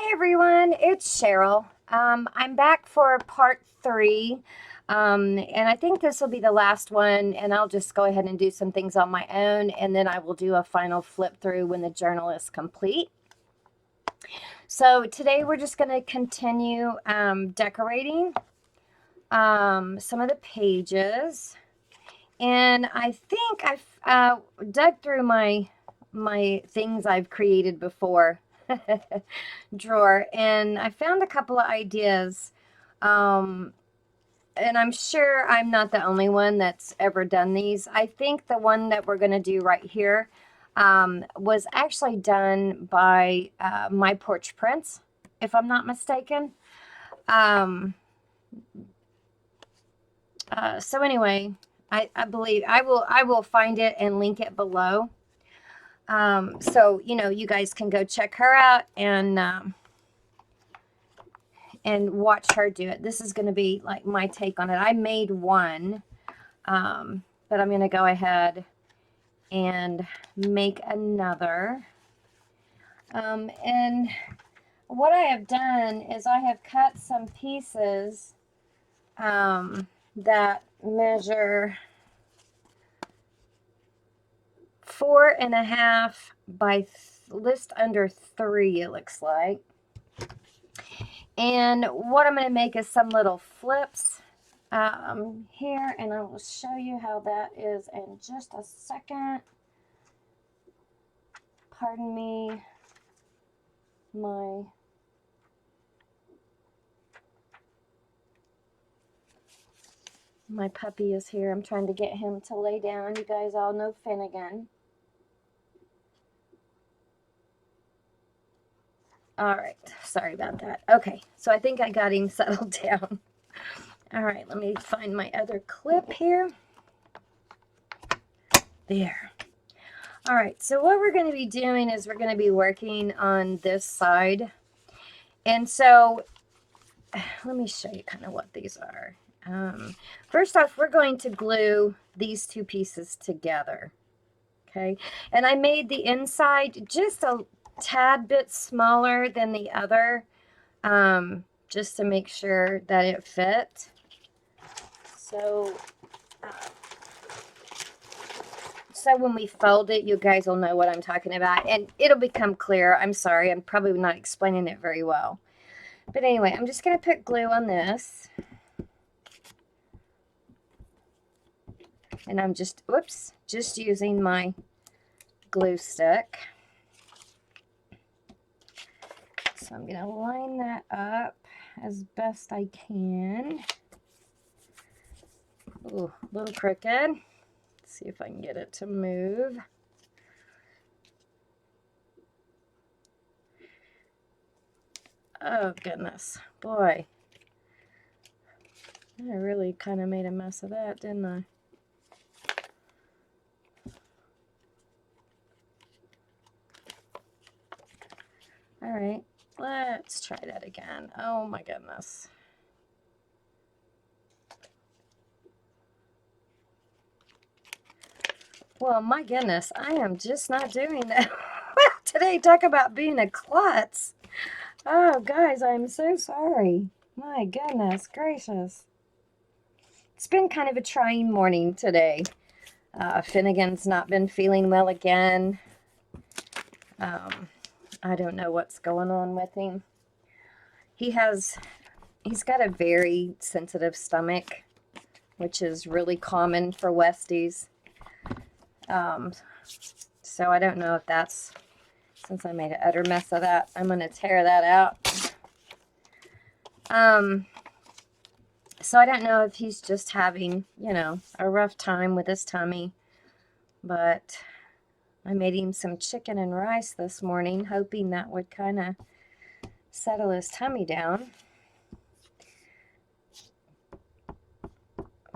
Hi everyone, it's Cheryl. I'm back for part 3, and I think this will be the last one, and I'll just go ahead and do some things on my own, and then I will do a final flip through when the journal is complete. So today we're just going to continue decorating some of the pages, and I think I've dug through my things I've created before drawer, and I found a couple of ideas, and I'm sure I'm not the only one that's ever done these. I think the one that we're going to do right here was actually done by My Porch Prince, if I'm not mistaken. So anyway, I believe I will find it and link it below. So, you know, you guys can go check her out and watch her do it. This is going to be like my take on it. I made one, but I'm going to go ahead and make another. And what I have done is I have cut some pieces that measure 4.5 by just under 3, it looks like. And what I'm going to make is some little flips here, and I will show you how that is in just a second. Pardon me, my puppy is here. I'm trying to get him to lay down. You guys all know Finnegan. All right, sorry about that. Okay, so I think I got him settled down. All right, let me find my other clip here. There. All right, so what we're going to be doing is we're going to be working on this side. And so let me show you kind of what these are. First off, we're going to glue these two pieces together. Okay, and I made the inside just a tad bit smaller than the other, just to make sure that it fit. So when we fold it, you guys will know what I'm talking about, and it'll become clear. I'm sorry, I'm probably not explaining it very well. But anyway, I'm just going to put glue on this. And I'm just using my glue stick. So I'm going to line that up as best I can. Ooh, a little crooked. Let's see if I can get it to move. Oh, goodness. Boy. I really kind of made a mess of that, didn't I? All right, let's try that again. Oh, my goodness. Well, my goodness, I am just not doing that. Today, talk about being a klutz. Oh, guys, I'm so sorry. My goodness gracious. It's been kind of a trying morning today. Finnegan's not been feeling well again. I don't know what's going on with him. He's got a very sensitive stomach, which is really common for Westies. So I don't know if that's, since I made an utter mess of that, I'm going to tear that out. So I don't know if he's just having, you know, a rough time with his tummy, but I made him some chicken and rice this morning, hoping that would kind of settle his tummy down.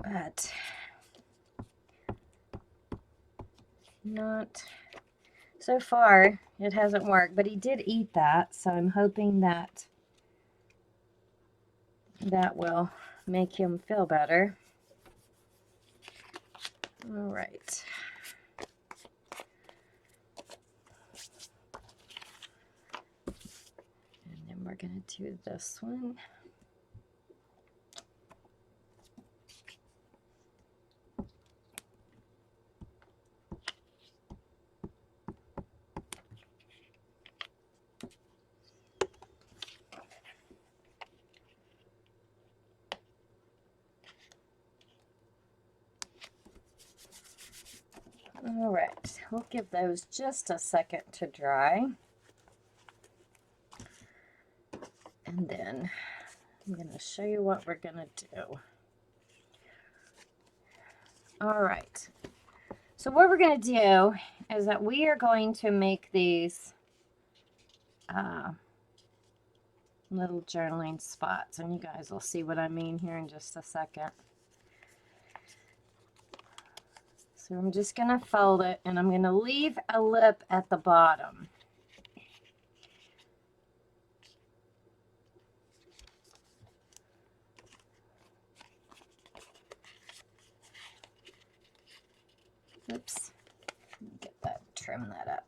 But not so far. It hasn't worked, but he did eat that, so I'm hoping that that will make him feel better. All right. And then we're going to do this one. All right, we'll give those just a second to dry. And then I'm going to show you what we're going to do. All right, so what we're going to do is that we are going to make these little journaling spots, and you guys will see what I mean here in just a second. So I'm just going to fold it, and I'm going to leave a lip at the bottom. Oops, get that, trim that up.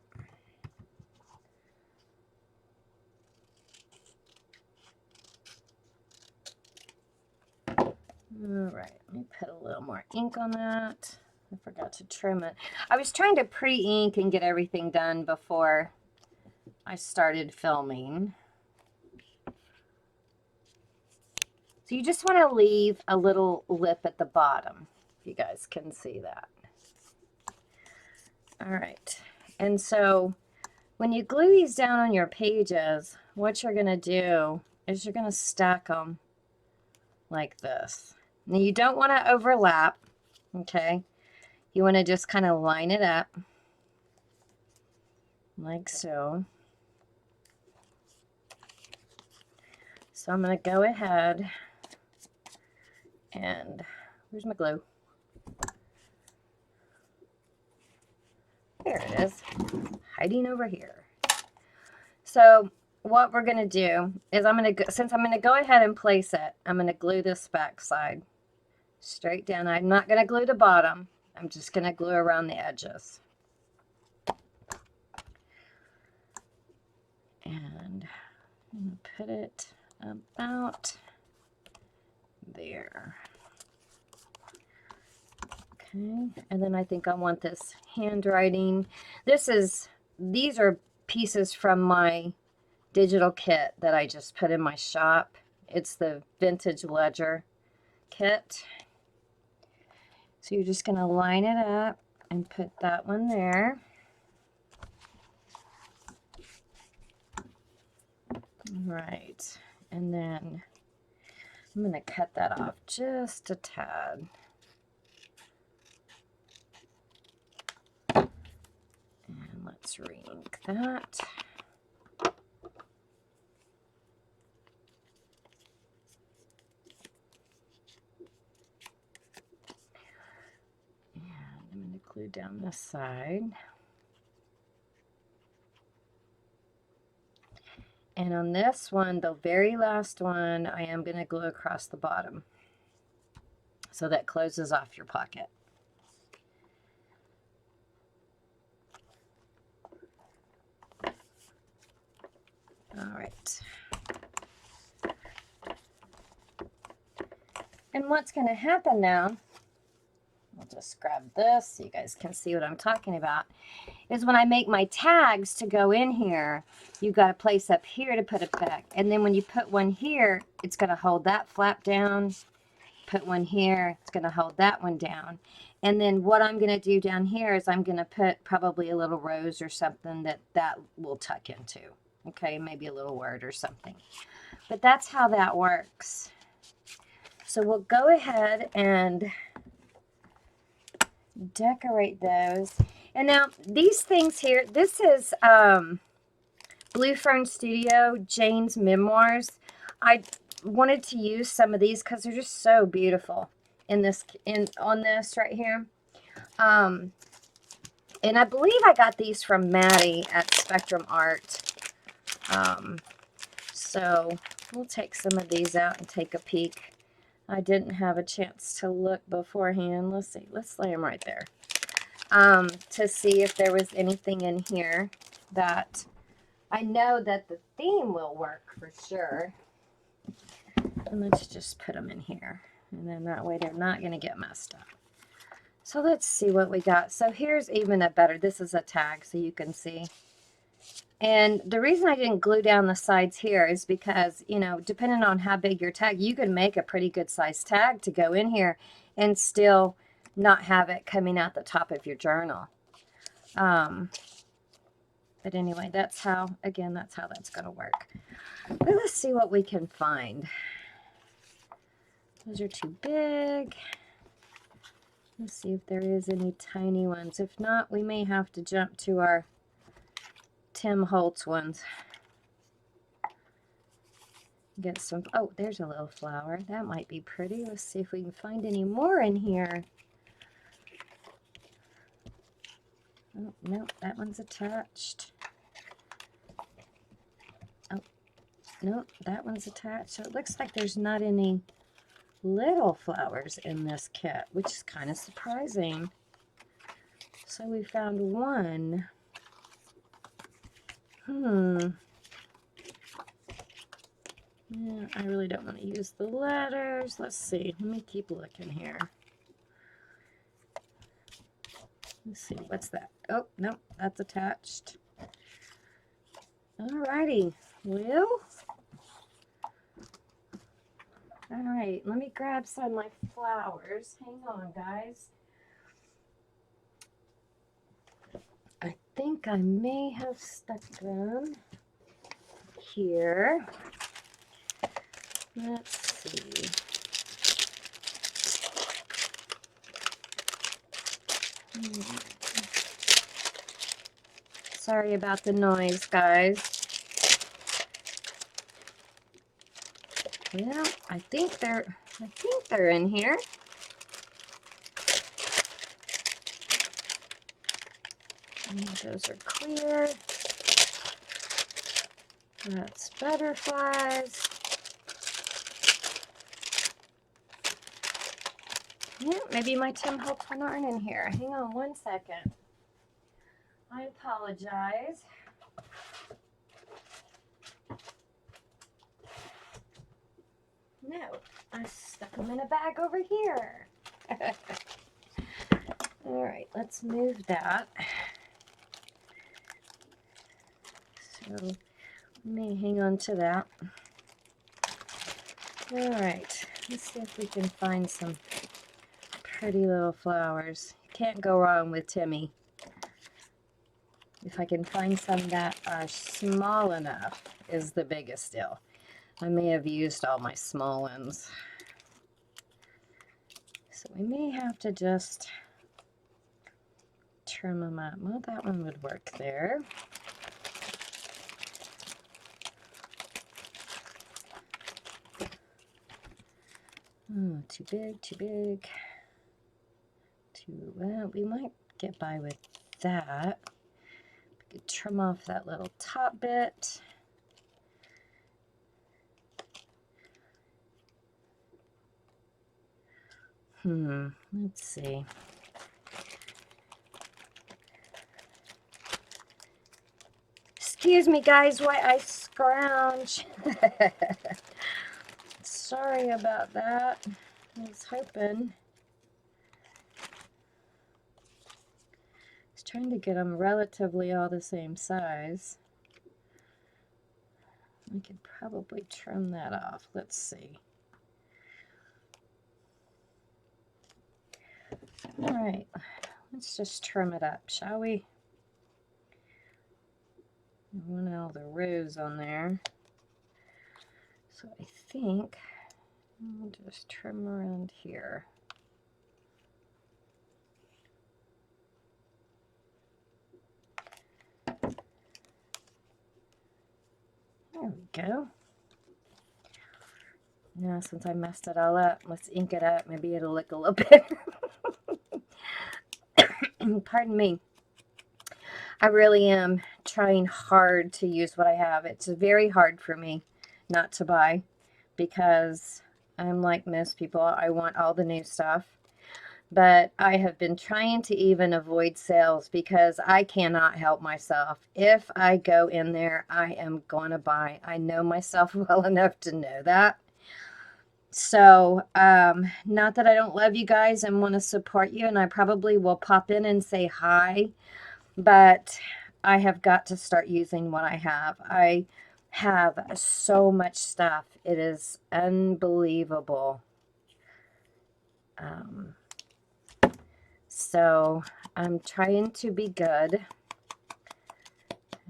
All right, let me put a little more ink on that. I forgot to trim it. I was trying to pre-ink and get everything done before I started filming. So you just want to leave a little lip at the bottom, if you guys can see that. All right, and so when you glue these down on your pages, what you're going to do is you're going to stack them like this. Now you don't want to overlap, okay? You want to just kind of line it up like so. So I'm going to go ahead and, where's my glue? There it is, hiding over here. So what we're going to do is since I'm going to go ahead and place it, I'm going to glue this back side straight down. I'm not going to glue the bottom. I'm just going to glue around the edges. And I'm going to put it about there. Okay, and then I think I want this handwriting. These are pieces from my digital kit that I just put in my shop. It's the Vintage Ledger kit. So you're just going to line it up and put that one there. All right, and then I'm going to cut that off just a tad. And let's re-ink that. I'm going to glue down this side. And on this one, the very last one, I am going to glue across the bottom. So that closes off your pocket. All right. And what's going to happen now, I'll just grab this so you guys can see what I'm talking about, is when I make my tags to go in here, you've got a place up here to put it back. And then when you put one here, it's going to hold that flap down. Put one here, it's going to hold that one down. And then what I'm going to do down here is I'm going to put probably a little rose or something that will tuck into. Okay, maybe a little word or something. But that's how that works. So we'll go ahead and decorate those. And now these things here, this is Blue Fern Studio Jane's Memoirs. I wanted to use some of these because they're just so beautiful on this right here. And I believe I got these from MADI at Spectrum Art. So we'll take some of these out and take a peek. I didn't have a chance to look beforehand. Let's see. Let's lay them right there. To see if there was anything in here that I know that the theme will work for sure. And let's just put them in here. And then that way they're not going to get messed up. So let's see what we got. So here's even a better, this is a tag so you can see. And the reason I didn't glue down the sides here is because, you know, depending on how big your tag, you can make a pretty good size tag to go in here and still not have it coming out the top of your journal. But anyway, that's how, again, that's how that's going to work. But let's see what we can find. Those are too big. Let's see if there is any tiny ones. If not, we may have to jump to our Tim Holtz ones. Get some, oh, there's a little flower. That might be pretty. Let's see if we can find any more in here. Oh, no, that one's attached. Oh, no, that one's attached. So it looks like there's not any little flowers in this kit, which is kind of surprising. So we found one. Yeah, I really don't want to use the letters. Let's see. Let me keep looking here. Let's see. What's that? Oh, no, that's attached. Alrighty. Well, all right. Let me grab some of my flowers. Hang on, guys. I think I may have stuck them here. Let's see. Sorry about the noise, guys. Well, I think they're in here. And those are clear. That's butterflies. Yeah, maybe my Tim Holtz one aren't in here. Hang on one second. I apologize. No, I stuck them in a bag over here. All right, let's move that. So let me hang on to that. All right, let's see if we can find some pretty little flowers. Can't go wrong with Timmy. If I can find some that are small enough is the biggest deal. I may have used all my small ones. So we may have to just trim them up. Well, that one would work there. Oh, too big, too big. Well, we might get by with that. We could trim off that little top bit. Let's see. Excuse me, guys, while I scrounge. Sorry about that. I was hoping. I was trying to get them relatively all the same size. I could probably trim that off. Let's see. All right, let's just trim it up, shall we? I want all the rows on there. So I think I'll just trim around here. There we go. Now, since I messed it all up, let's ink it up. Maybe it'll look a little better. Pardon me. I really am trying hard to use what I have. It's very hard for me not to buy because I'm like most people. I want all the new stuff. But I have been trying to even avoid sales because I cannot help myself. If I go in there, I am going to buy. I know myself well enough to know that. So, not that I don't love you guys and want to support you, and I probably will pop in and say hi, but I have got to start using what I have. I have so much stuff. It is unbelievable. So I'm trying to be good,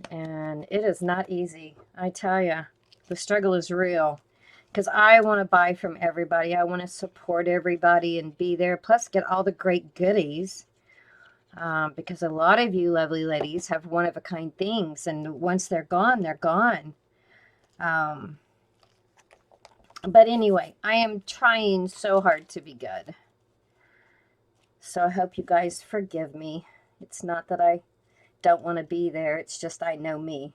and it is not easy. I tell you, the struggle is real because I want to buy from everybody. I want to support everybody and be there, plus get all the great goodies. Because a lot of you lovely ladies have one-of-a-kind things, and once they're gone, they're gone. But anyway, I am trying so hard to be good. So I hope you guys forgive me. It's not that I don't want to be there. It's just I know me.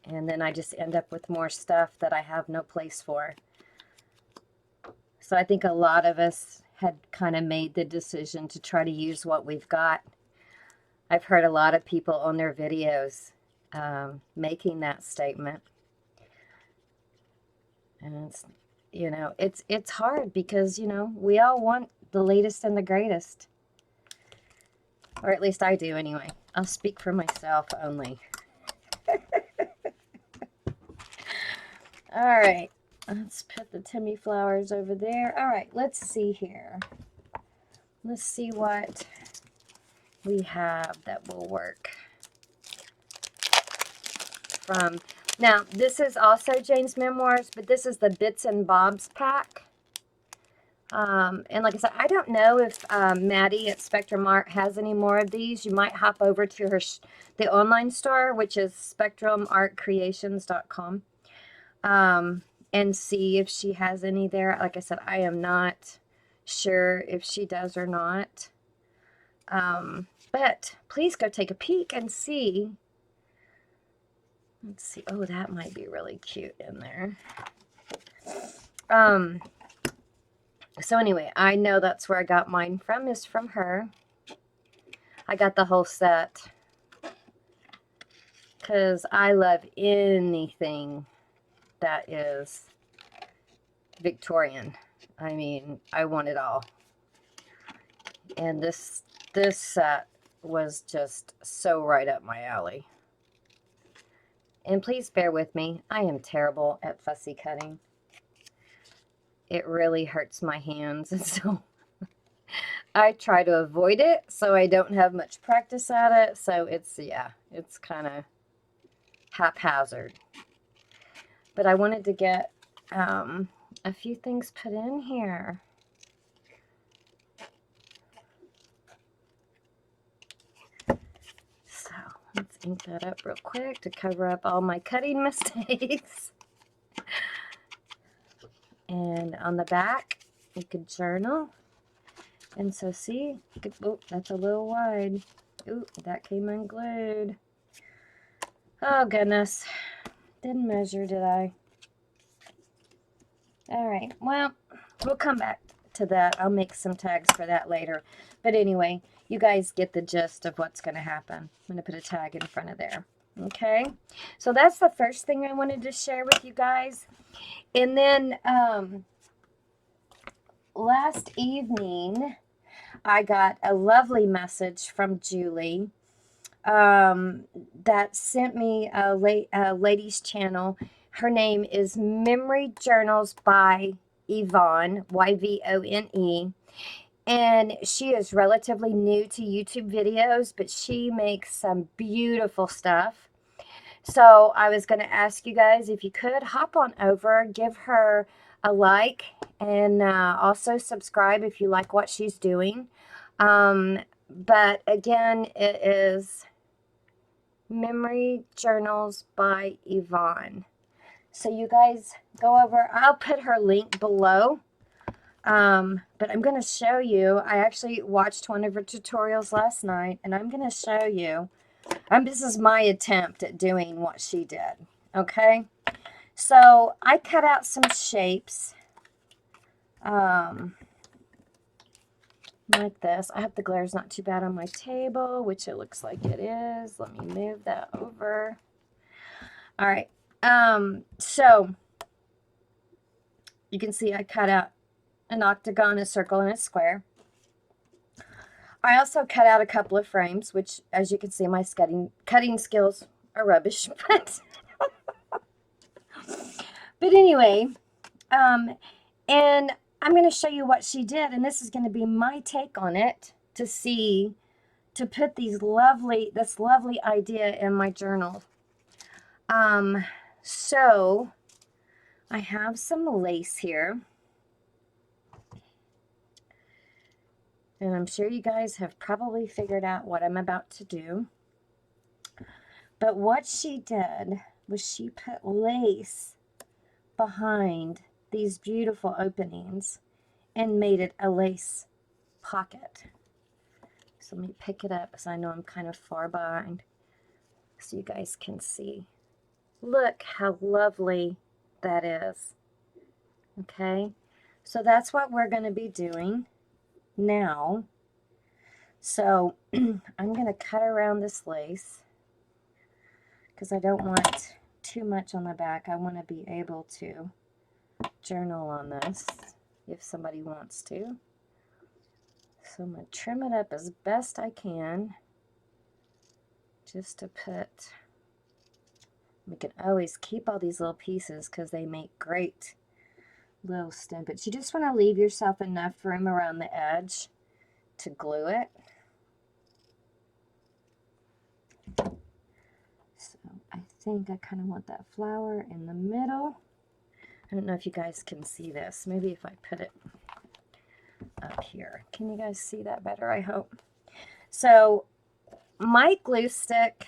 And then I just end up with more stuff that I have no place for. So I think a lot of us had kind of made the decision to try to use what we've got. I've heard a lot of people on their videos making that statement. And it's, you know, it's hard because, you know, we all want the latest and the greatest. Or at least I do anyway. I'll speak for myself only. All right. Let's put the Timmy flowers over there. All right, let's see here. Let's see what we have that will work. From now, this is also Jane's Memoirs, but this is the Bits and Bobs pack. And like I said, I don't know if Maddie at Spectrum Art has any more of these. You might hop over to her the online store, which is spectrumartcreations.com, and see if she has any there. Like I said, I am not sure if she does or not. But please go take a peek and see. Let's see. Oh, that might be really cute in there. So anyway, I know that's where I got mine from, is from her. I got the whole set because I love anything that is Victorian. I mean, I want it all. And this set was just so right up my alley. And please bear with me. I am terrible at fussy cutting. It really hurts my hands, and so I try to avoid it so I don't have much practice at it. So it's, yeah, it's kind of haphazard. But I wanted to get a few things put in here. So let's ink that up real quick to cover up all my cutting mistakes. And on the back, you could journal. And so see, you could, oh, that's a little wide. Ooh, that came unglued. Oh, goodness. Didn't measure, did I? All right, well, we'll come back to that. I'll make some tags for that later. But anyway, you guys get the gist of what's going to happen. I'm going to put a tag in front of there. Okay, so that's the first thing I wanted to share with you guys. And then last evening, I got a lovely message from Julie that sent me a lady's channel. Her name is Memory Journals by Yvonne, Y-V-O-N-E. And she is relatively new to YouTube videos, but she makes some beautiful stuff. So I was going to ask you guys if you could hop on over, give her a like, and also subscribe if you like what she's doing. But again, it is Memory Journals by Yvonne. So you guys go over. I'll put her link below. But I'm going to show you. I actually watched one of her tutorials last night, and I'm going to show you. This is my attempt at doing what she did. Okay, so I cut out some shapes. like this. I hope the glare is not too bad on my table, which it looks like it is. Let me move that over. All right. So you can see I cut out an octagon, a circle, and a square. I also cut out a couple of frames, which, as you can see, my cutting skills are rubbish. But anyway, and I'm going to show you what she did, and this is going to be my take on it to put this lovely idea in my journal. So I have some lace here. And I'm sure you guys have probably figured out what I'm about to do. But what she did was she put lace behind these beautiful openings and made it a lace pocket. So let me pick it up because I know I'm kind of far behind so you guys can see. Look how lovely that is. Okay, so that's what we're going to be doing now. So I'm going to cut around this lace because I don't want too much on the back. I want to be able to journal on this if somebody wants to. So I'm going to trim it up as best I can just to put, we can always keep all these little pieces because they make great little snippets. You just want to leave yourself enough room around the edge to glue it. So I think I kind of want that flower in the middle. I don't know if you guys can see this. Maybe if I put it up here. Can you guys see that better? I hope. So my glue stick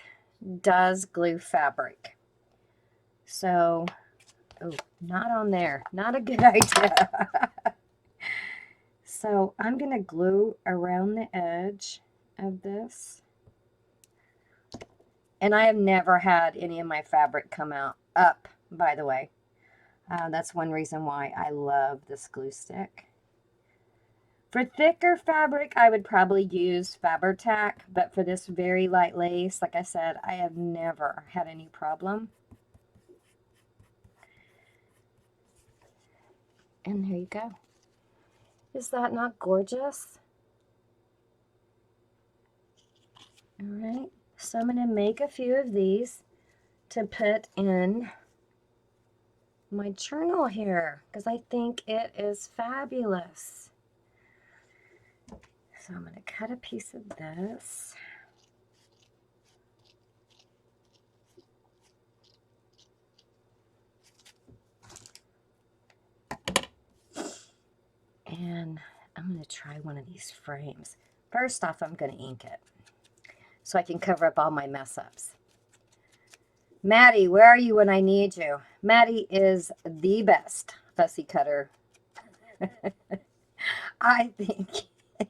does glue fabric. So, oh, not on there. Not a good idea. So I'm going to glue around the edge of this. And I have never had any of my fabric come out up, by the way. That's one reason why I love this glue stick. For thicker fabric, I would probably use Fabri-Tac, but for this very light lace, like I said, I have never had any problem. And there you go. Is that not gorgeous? All right, so I'm going to make a few of these to put in my journal here because I think it is fabulous. So I'm going to cut a piece of this. And I'm going to try one of these frames. First off, I'm going to ink it so I can cover up all my mess ups. Maddie, where are you when I need you? Maddie is the best fussy cutter. I think.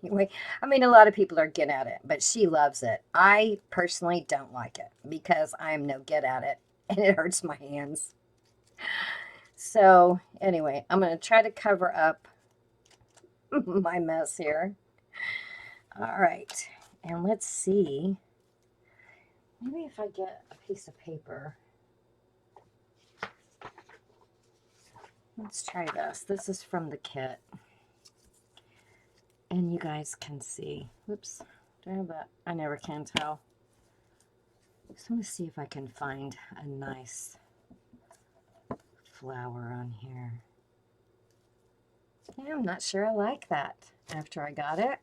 Anyway, I mean, a lot of people are good at it, but she loves it. I personally don't like it because I'm no good at it and it hurts my hands. So anyway, I'm going to try to cover up my mess here. All right, and let's see. Maybe if I get a piece of paper. Let's try this. This is from the kit. And you guys can see. Whoops. Do I have that? I never can tell. So I'm going to see if I can find a nice flower on here. Yeah, I'm not sure I like that after I got it.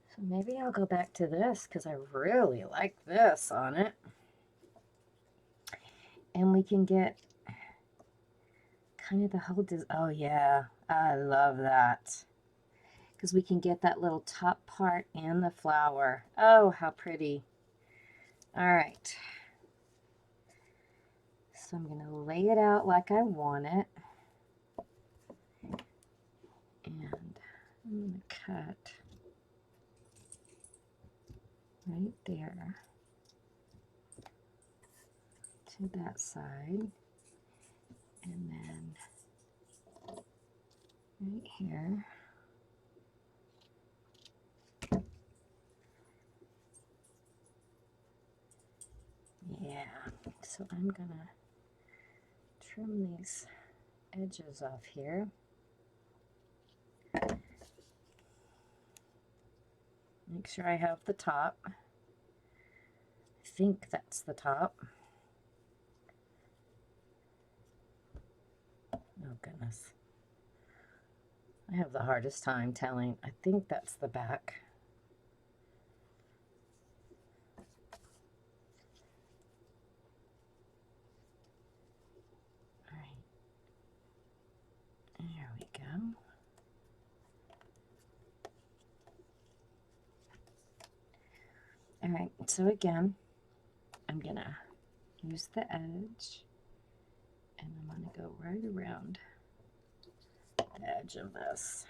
So maybe I'll go back to this because I really like this on it. And we can get kind of the whole, oh yeah, I love that. Because we can get that little top part and the flower. Oh, how pretty. All right. So I'm going to lay it out like I want it. And I'm going to cut right there to that side. And then right here. Yeah, so I'm gonna trim these edges off here. Make sure I have the top. I think that's the top. Oh goodness. I have the hardest time telling. I think that's the back. All right. There we go. All right, so again, I'm gonna use the edge and I'm gonna go right around the edge of this.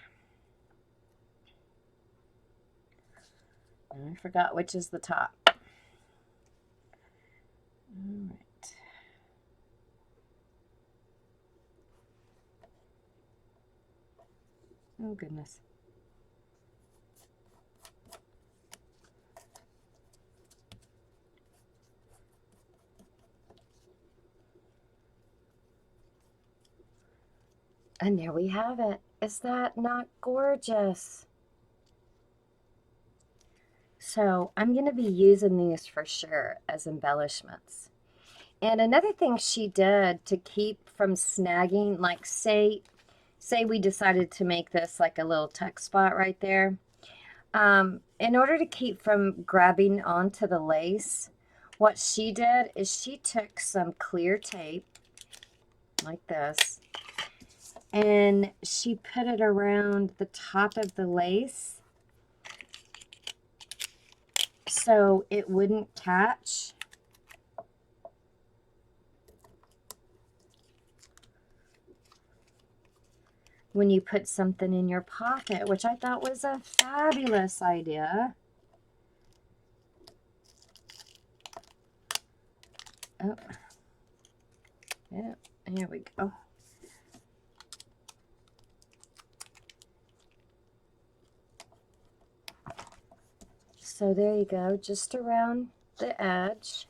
And I forgot which is the top. All right. Oh goodness. And there we have it. Is that not gorgeous? So I'm going to be using these for sure as embellishments. And another thing she did to keep from snagging, like say we decided to make this like a little tuck spot right there. In order to keep from grabbing onto the lace, what she did is she took some clear tape like this and she put it around the top of the lace so it wouldn't catch. When you put something in your pocket, which I thought was a fabulous idea. Oh, yeah, there we go. So there you go, just around the edge.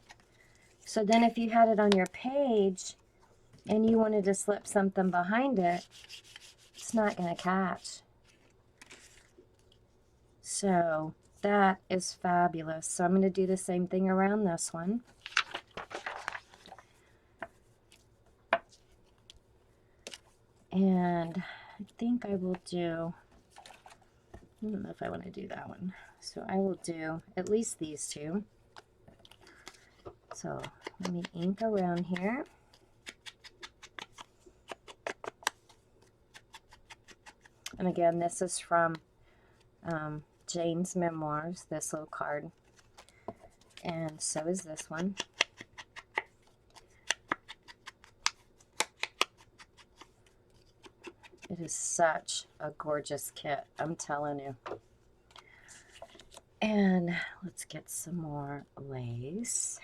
So then if you had it on your page and you wanted to slip something behind it, it's not going to catch. So that is fabulous. So I'm going to do the same thing around this one. And I think I will do, I don't know if I want to do that one. So I will do at least these two. So let me ink around here. And again, this is from Jane's Memoirs, this little card. And so is this one. It is such a gorgeous kit, I'm telling you. And let's get some more lace.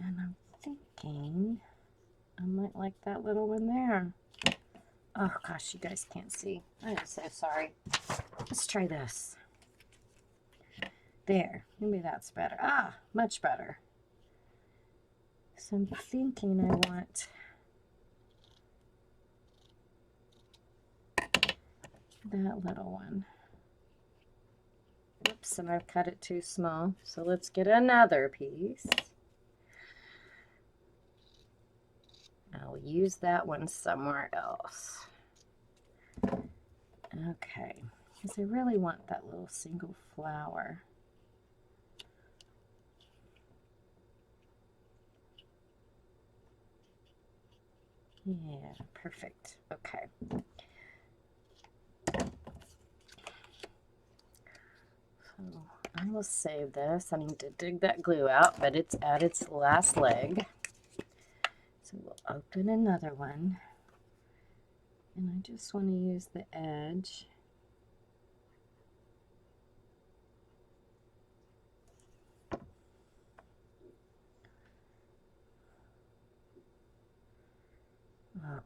And I'm thinking I might like that little one there. Oh gosh, you guys can't see. I'm so sorry. Let's try this. There, maybe that's better. Ah, much better. So I'm thinking I want that little one. Oops, and I've cut it too small. So let's get another piece. I'll use that one somewhere else. Okay, because I really want that little single flower. Yeah, perfect. Okay. So I will save this. I need to dig that glue out, but it's at its last leg. So we'll open another one. And I just want to use the edge.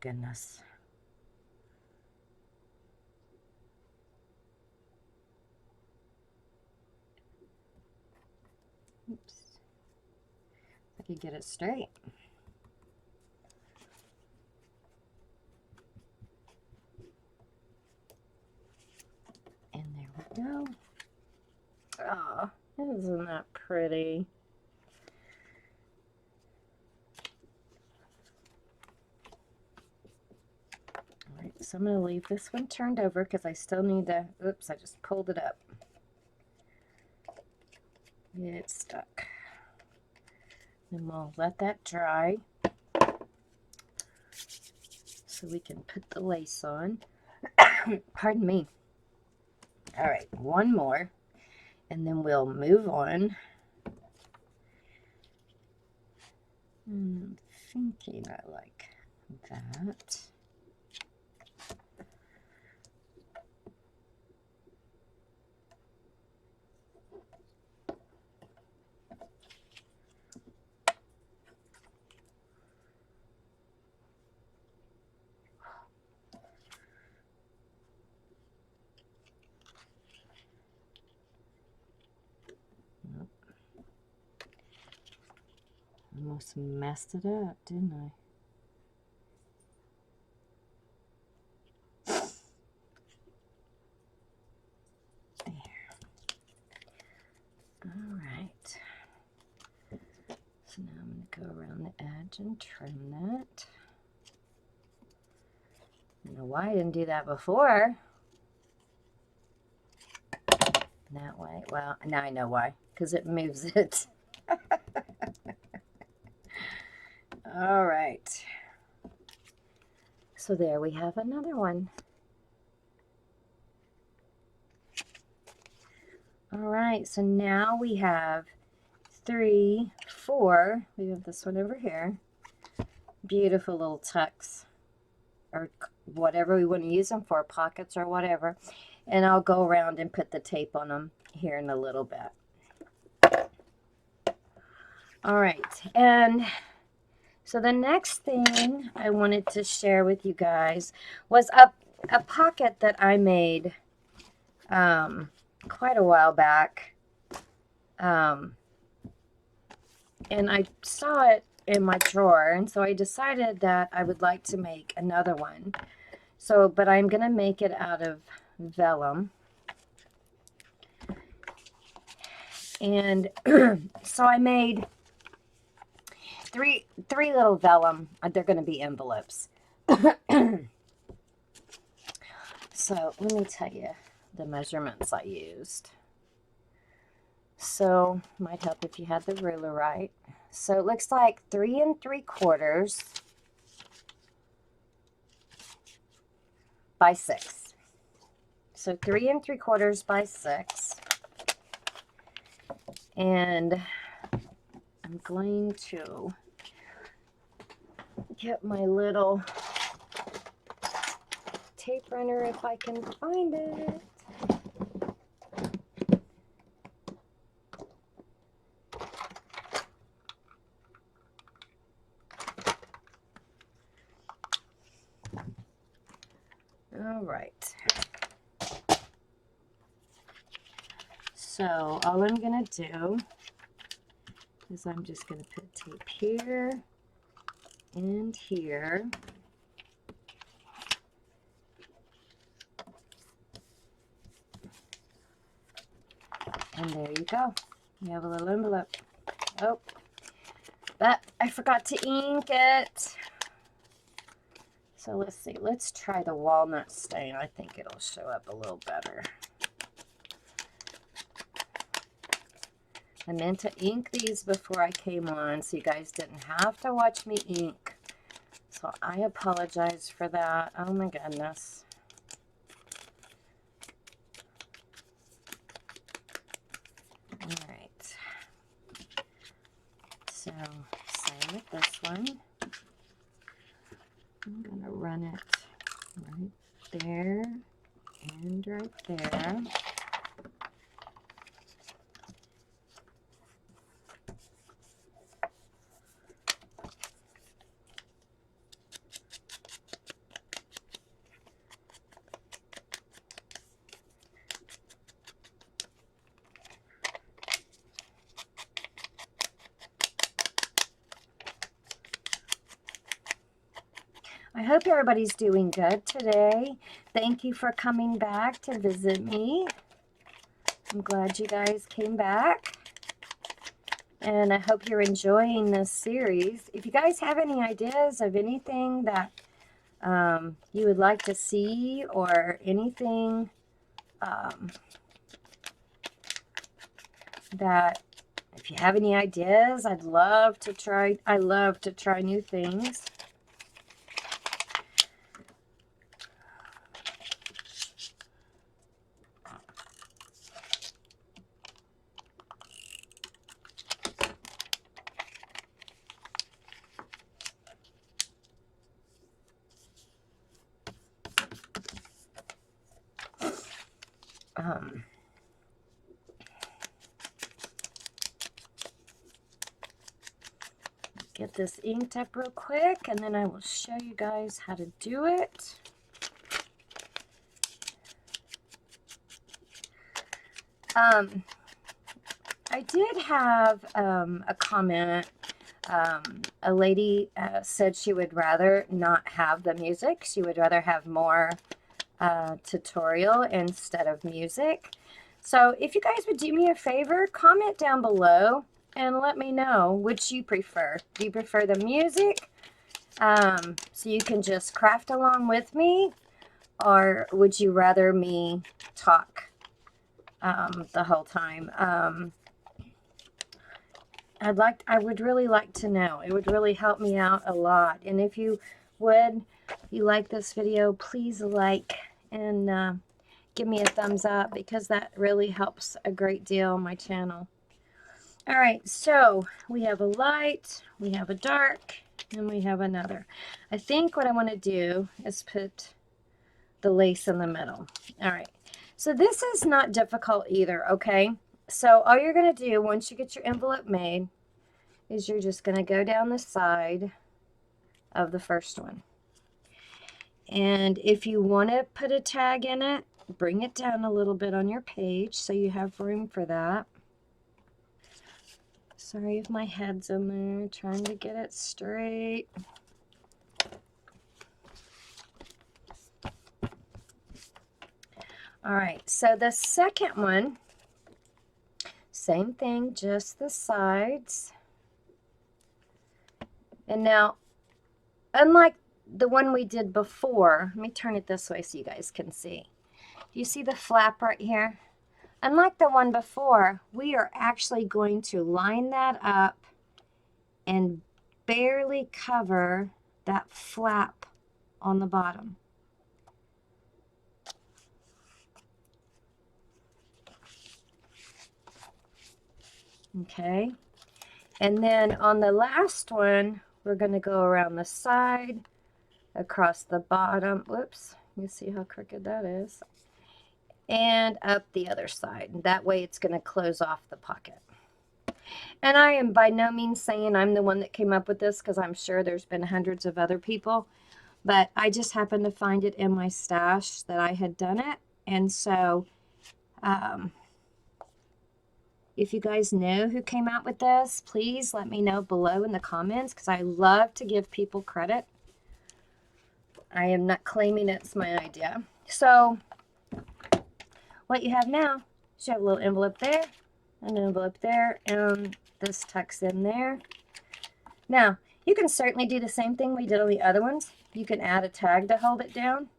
goodness. Oops. I could get it straight. And there we go. Oh, isn't that pretty? All right, so I'm going to leave this one turned over because I still need to, oops, I just pulled it up. It's stuck. And we'll let that dry so we can put the lace on. Pardon me. All right, one more, and then we'll move on. I'm thinking I like that. Almost messed it up, didn't I? There. All right. So now I'm going to go around the edge and trim that. I don't know why I didn't do that before. That way. Well, now I know why. Because it moves it. All right. So there we have another one. All right, so now we have 3, 4. We have this one over here. Beautiful little tucks, or whatever we want to use them for, pockets or whatever. And I'll go around and put the tape on them here in a little bit. All right, and so the next thing I wanted to share with you guys was a pocket that I made quite a while back. And I saw it in my drawer, and so I decided that I would like to make another one. So, but I'm going to make it out of vellum. And so I made three little vellum. They're going to be envelopes. So let me tell you the measurements I used. So might help if you had the ruler right. So it looks like 3 3/4 by 6. So 3 3/4 by 6. And I'm going to get my little tape runner if I can find it. All right. So all I'm going to do is I'm just going to put tape here and here. And there you go. You have a little envelope. Oh, but I forgot to ink it. So let's see. Let's try the walnut stain. I think it'll show up a little better. I meant to ink these before I came on so you guys didn't have to watch me ink. So I apologize for that. Oh my goodness. All right. So same with this one. I'm going to run it right there and right there. hope everybody's doing good today. Thank you for coming back to visit me. I'm glad you guys came back. And I hope you're enjoying this series. If you guys have any ideas of anything that you would like to see, or anything that, if you have any ideas, I'd love to try. I love to try new things. Get this inked up real quick, and then I will show you guys how to do it. I did have a comment. A lady said she would rather not have the music. She would rather have more tutorial instead of music. So if you guys would do me a favor, comment down below and let me know which you prefer. Do you prefer the music, so you can just craft along with me, or would you rather me talk the whole time? I would really like to know. It would really help me out a lot. And if you like this video, please like and give me a thumbs up, because that really helps a great deal on my channel. All right, so we have a light, we have a dark, and we have another. I think what I want to do is put the lace in the middle. All right, so this is not difficult either, okay? So all you're going to do once you get your envelope made is you're just going to go down the side of the first one. And if you want to put a tag in it, bring it down a little bit on your page so you have room for that. Sorry if my head's in there, trying to get it straight. All right, so the second one, same thing, just the sides. And now, unlike the one we did before, let me turn it this way so you guys can see. Do you see the flap right here? Unlike the one before, we are actually going to line that up and barely cover that flap on the bottom. Okay, and then on the last one, we're going to go around the side, across the bottom. Whoops, you see how crooked that is. And up the other side. That way it's going to close off the pocket. And I am by no means saying I'm the one that came up with this, because I'm sure there's been hundreds of other people. But I just happened to find it in my stash that I had done it. And so, if you guys know who came out with this, please let me know below in the comments, because I love to give people credit. I am not claiming it's my idea. So, what you have now is you have a little envelope there, an envelope there, and this tucks in there. Now, you can certainly do the same thing we did on the other ones. You can add a tag to hold it down.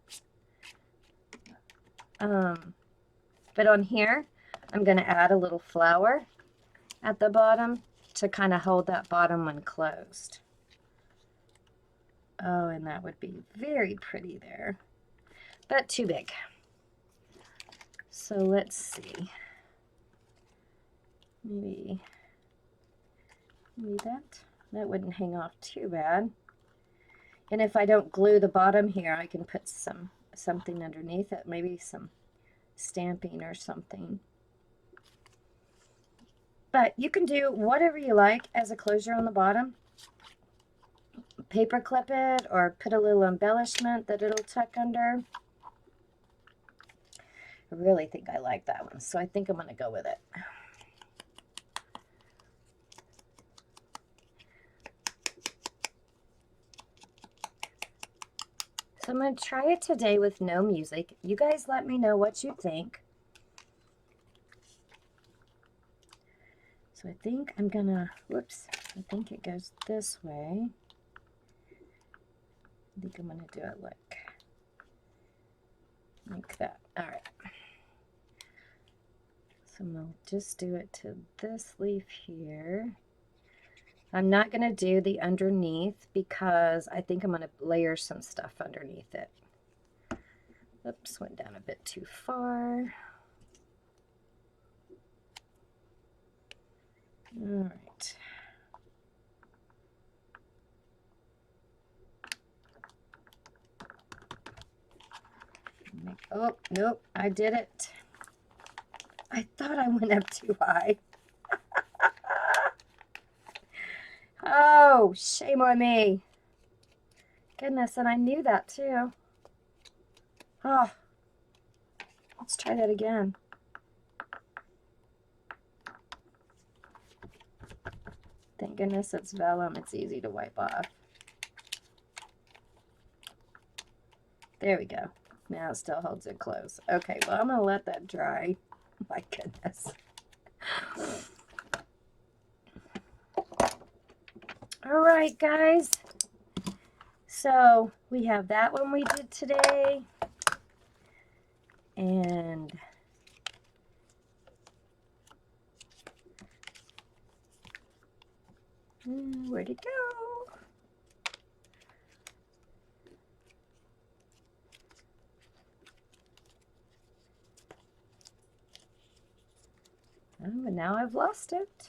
But on here, I'm going to add a little flower at the bottom to kind of hold that bottom one closed. Oh, and that would be very pretty there, but too big. So let's see. Maybe that wouldn't hang off too bad. And if I don't glue the bottom here, I can put something underneath it, maybe some stamping or something. But you can do whatever you like as a closure on the bottom. Paper clip it, or put a little embellishment that it'll tuck under. I really think I like that one, so I think I'm going to go with it. So I'm going to try it today with no music. You guys let me know what you think. So I think I'm going to, whoops, I think it goes this way. I think I'm going to do it like that. All right. So I'm going to just do it to this leaf here. I'm not going to do the underneath because I think I'm going to layer some stuff underneath it. Oops, went down a bit too far. All right. Oh, nope, I did it. I thought I went up too high. Oh, shame on me. Goodness, and I knew that too. Oh, let's try that again. Thank goodness it's vellum. It's easy to wipe off. There we go. Now it still holds it close. Okay, well, I'm going to let that dry. My goodness. All right, guys. So we have that one we did today. And where'd it go? Oh, and now I've lost it.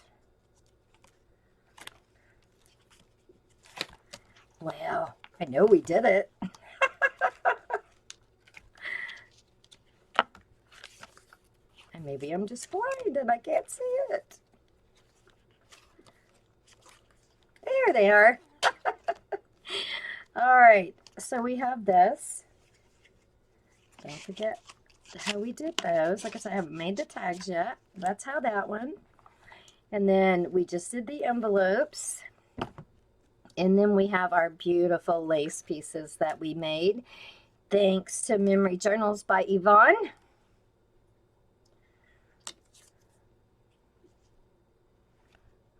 Well, I know we did it. And maybe I'm just blind and I can't see it. There they are. All right, so we have this. Don't forget how we did those. Like I said, I haven't made the tags yet. That's how that one. And then we just did the envelopes. And then we have our beautiful lace pieces that we made. Thanks to Memory Journals by Yvonne.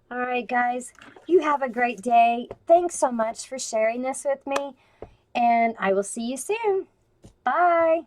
All right, guys, you have a great day. Thanks so much for sharing this with me, and I will see you soon. Bye.